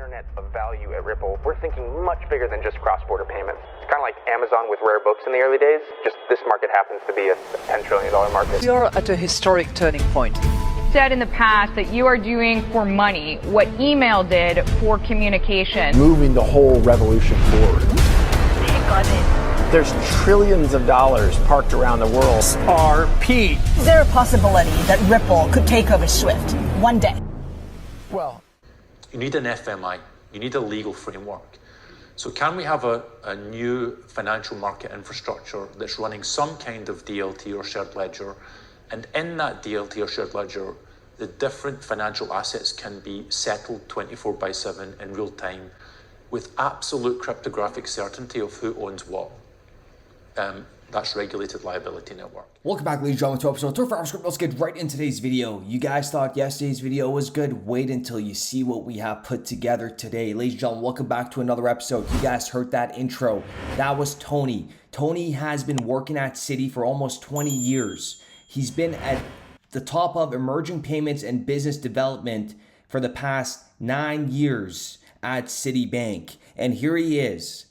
internet of value at Ripple, we're thinking much bigger than just cross-border payments. It's kind of like Amazon with rare books in the early days, just this market happens to be a $10 trillion market. We are at a historic turning point. Said in the past that you are doing for money what email did for communication. Moving the whole revolution forward. Take on it. There's trillions of dollars parked around the world. XRP. Is there a possibility that Ripple could take over SWIFT one day? Well, you need an FMI, you need a legal framework. So can we have a new financial market infrastructure that's running some kind of DLT or shared ledger, and in that DLT or shared ledger, the different financial assets can be settled 24/7 in real time with absolute cryptographic certainty of who owns what. That's regulated liability network. Welcome back, ladies and gentlemen, to episode 2 of Script. Let's get right into today's video. You guys thought yesterday's video was good? Wait until you see what we have put together today. Ladies and gentlemen, welcome back to another episode. You guys heard that intro. That was Tony. Tony has been working at CITI for almost 20 years. He's been at the top of emerging payments and business development for the past 9 years at Citibank. And here he is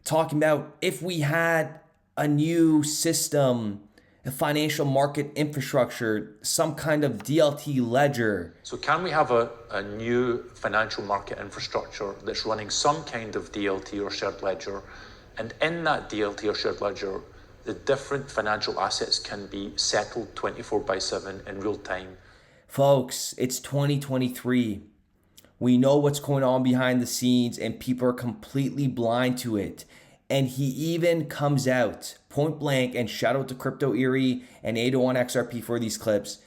talking about if we had a new system, a financial market infrastructure, some kind of DLT ledger. So can we have a new financial market infrastructure that's running some kind of DLT or shared ledger, and in that DLT or shared ledger, the different financial assets can be settled 24/7 in real time? Folks, it's 2023. We know what's going on behind the scenes and people are completely blind to it. And he even comes out point blank, and shout out to Crypto Eerie and 801 XRP for these clips.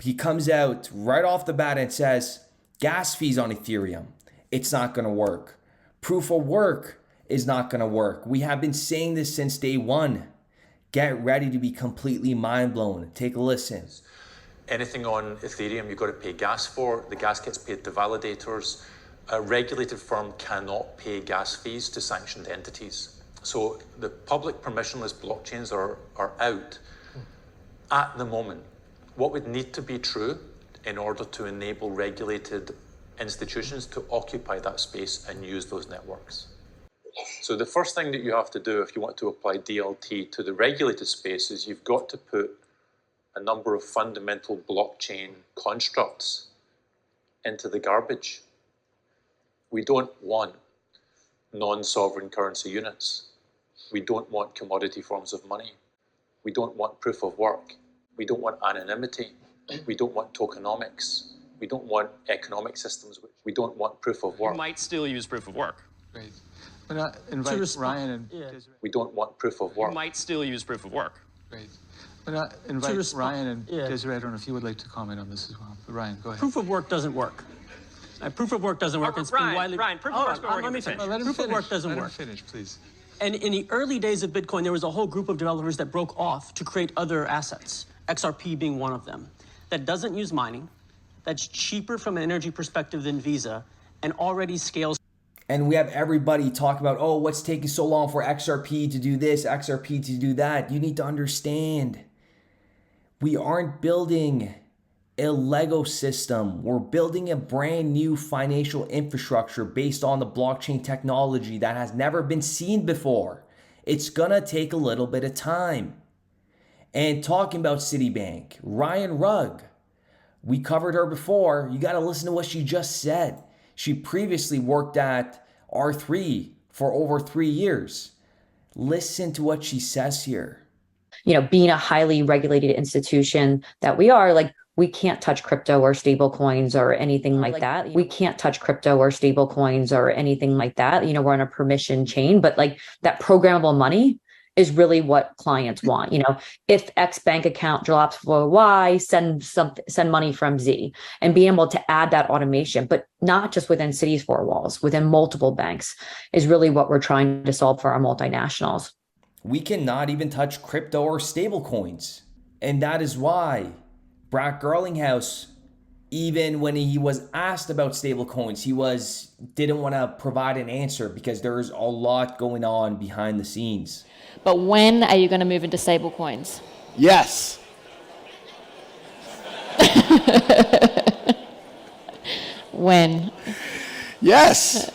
He comes out right off the bat and says, gas fees on Ethereum, it's not going to work. Proof of work is not going to work. We have been saying this since day one. Get ready to be completely mind blown. Take a listen. Anything on Ethereum you've got to pay gas for. The gas gets paid to validators. A regulated firm cannot pay gas fees to sanctioned entities. So the public permissionless blockchains are out at the moment. What would need to be true in order to enable regulated institutions to occupy that space and use those networks? So the first thing that you have to do if you want to apply DLT to the regulated space is you've got to put a number of fundamental blockchain constructs into the garbage. We don't want non-sovereign currency units. We don't want commodity forms of money. We don't want proof of work. We don't want anonymity. We don't want tokenomics. We don't want economic systems. We don't want proof of work. You might still use proof of work. Great. Why not invite Ryan and Desiree? We don't want proof of work. You might still use proof of work. Great. Why not invite Ryan and Desiree? I don't know if you would like to comment on this as well. But Ryan, go ahead. Proof of work doesn't work. Proof of work doesn't work. It's been widely... Ryan, proof of work's been working. Let me finish. Let him Proof finish. of work doesn't Let work. him finish, please. And in the early days of Bitcoin, there was a whole group of developers that broke off to create other assets, XRP being one of them, that doesn't use mining, that's cheaper from an energy perspective than Visa, and already scales. And we have everybody talk about, oh, what's taking so long for XRP to do this, XRP to do that. You need to understand, we aren't building a Lego system. We're building a brand new financial infrastructure based on the blockchain technology that has never been seen before. It's gonna take a little bit of time. And talking about Citibank, Ryan Rugg, we covered her before. You gotta listen to what she just said. She previously worked at R3 for over 3 years. Listen to what she says here. You know, being a highly regulated institution that we are, like, we can't touch crypto or stable coins or anything like that. We can't touch crypto or stable coins or anything like that. You know, we're on a permission chain, but like that programmable money is really what clients want. You know, if X bank account drops for Y, send money from Z, and being able to add that automation, but not just within Citi's four walls, within multiple banks, is really what we're trying to solve for our multinationals. We cannot even touch crypto or stable coins. And that is why Brad Garlinghouse, even when he was asked about stablecoins, he didn't want to provide an answer because there's a lot going on behind the scenes. But when are you going to move into stablecoins? yes. When? Yes.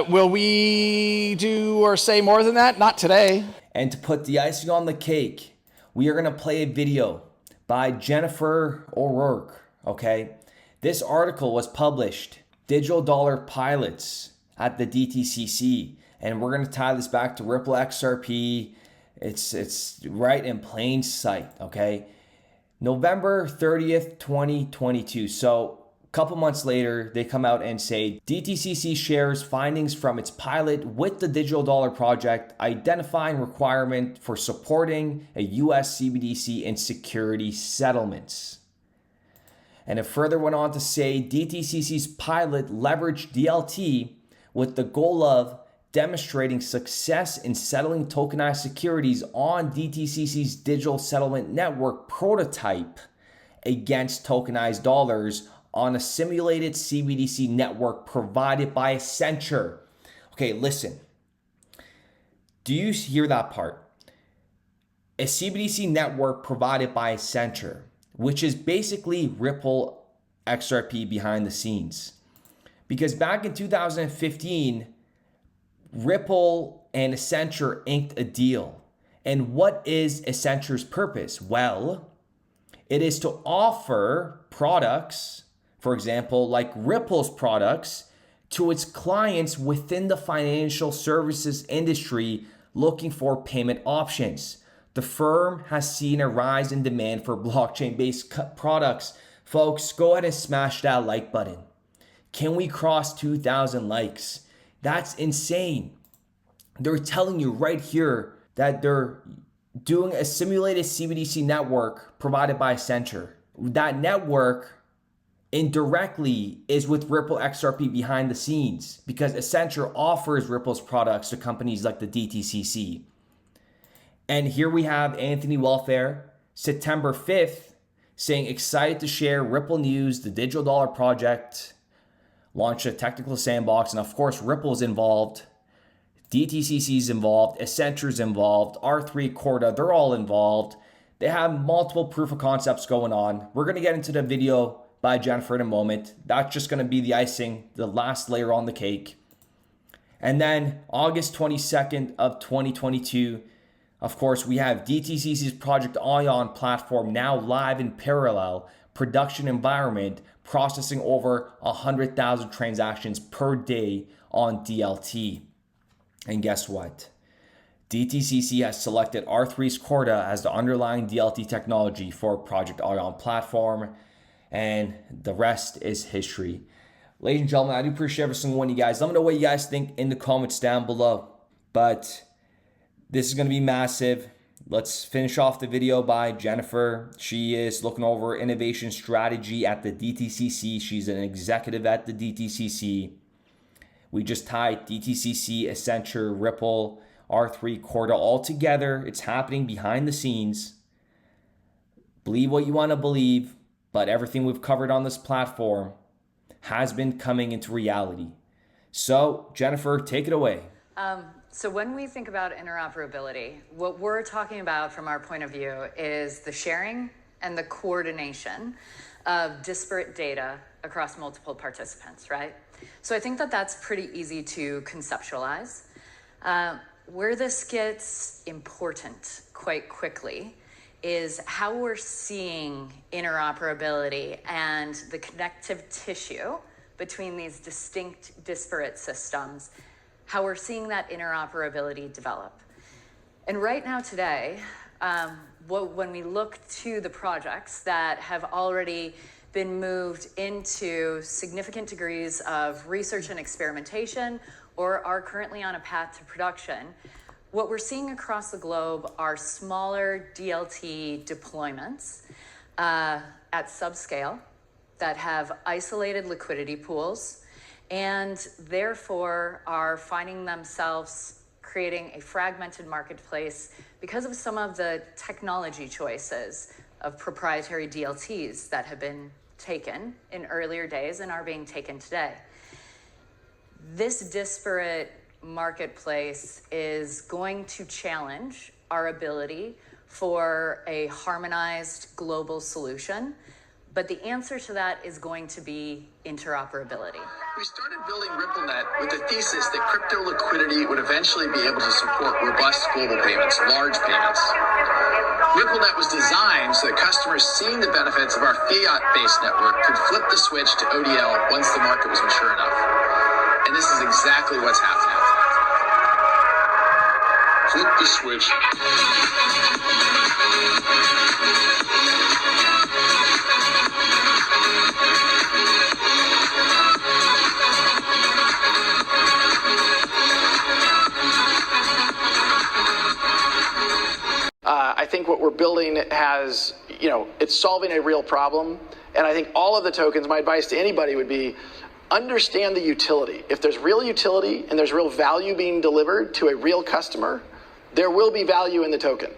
Will we do or say more than that? Not today. And to put the icing on the cake, we are going to play a video by Jennifer O'Rourke, okay? This article was published, Digital Dollar Pilots at the DTCC. And we're going to tie this back to Ripple XRP. It's right in plain sight, okay? November 30th, 2022. So a couple months later, they come out and say, DTCC shares findings from its pilot with the Digital Dollar Project, identifying requirement for supporting a US CBDC in security settlements. And it further went on to say, DTCC's pilot leveraged DLT with the goal of demonstrating success in settling tokenized securities on DTCC's digital settlement network prototype against tokenized dollars on a simulated CBDC network provided by Accenture. Okay, listen. Do you hear that part? A CBDC network provided by Accenture, which is basically Ripple XRP behind the scenes. Because back in 2015, Ripple and Accenture inked a deal. And what is Accenture's purpose? Well, it is to offer products, for example, like Ripple's products, to its clients within the financial services industry looking for payment options. The firm has seen a rise in demand for blockchain-based products. Folks, go ahead and smash that like button. Can we cross 2,000 likes? That's insane. They're telling you right here that they're doing a simulated CBDC network provided by Accenture. That network indirectly is with Ripple XRP behind the scenes because Accenture offers Ripple's products to companies like the DTCC. And here we have Anthony Welfare, September 5th, saying excited to share Ripple news, the Digital Dollar Project launched a technical sandbox, and of course Ripple's involved, DTCC's involved, Accenture's involved, R3 Corda, they're all involved. They have multiple proof of concepts going on. We're gonna get into the video by Jennifer in a moment. That's just gonna be the icing, the last layer on the cake. And then August 22nd of 2022, of course, we have DTCC's Project Ion platform now live in parallel production environment, processing over 100,000 transactions per day on DLT. And guess what? DTCC has selected R3's Corda as the underlying DLT technology for Project Ion platform, and the rest is history. Ladies and gentlemen, I do appreciate every single one of you guys. Let me know what you guys think in the comments down below. But this is going to be massive. Let's finish off the video by Jennifer. She is looking over innovation strategy at the DTCC. She's an executive at the DTCC. We just tied DTCC, Accenture, Ripple, R3, Corda all together. It's happening behind the scenes. Believe what you want to believe, but everything we've covered on this platform has been coming into reality. So, Jennifer, take it away. So when we think about interoperability, what we're talking about from our point of view is the sharing and the coordination of disparate data across multiple participants, right? So I think that that's pretty easy to conceptualize. Where this gets important quite quickly is how we're seeing interoperability and the connective tissue between these distinct, disparate systems, how we're seeing that interoperability develop. And right now today, when we look to the projects that have already been moved into significant degrees of research and experimentation or are currently on a path to production, what we're seeing across the globe are smaller DLT deployments at subscale that have isolated liquidity pools and therefore are finding themselves creating a fragmented marketplace because of some of the technology choices of proprietary DLTs that have been taken in earlier days and are being taken today. This disparate marketplace is going to challenge our ability for a harmonized global solution But the answer to that is going to be interoperability. We started building RippleNet with the thesis that crypto liquidity would eventually be able to support robust global payments, large payments. RippleNet was designed so that customers seeing the benefits of our fiat-based network could flip the switch to ODL once the market was mature enough. And this is exactly what's happening. Flip the switch. I think what we're building has, it's solving a real problem. And I think all of the tokens, my advice to anybody would be, understand the utility. If there's real utility and there's real value being delivered to a real customer, there will be value in the token.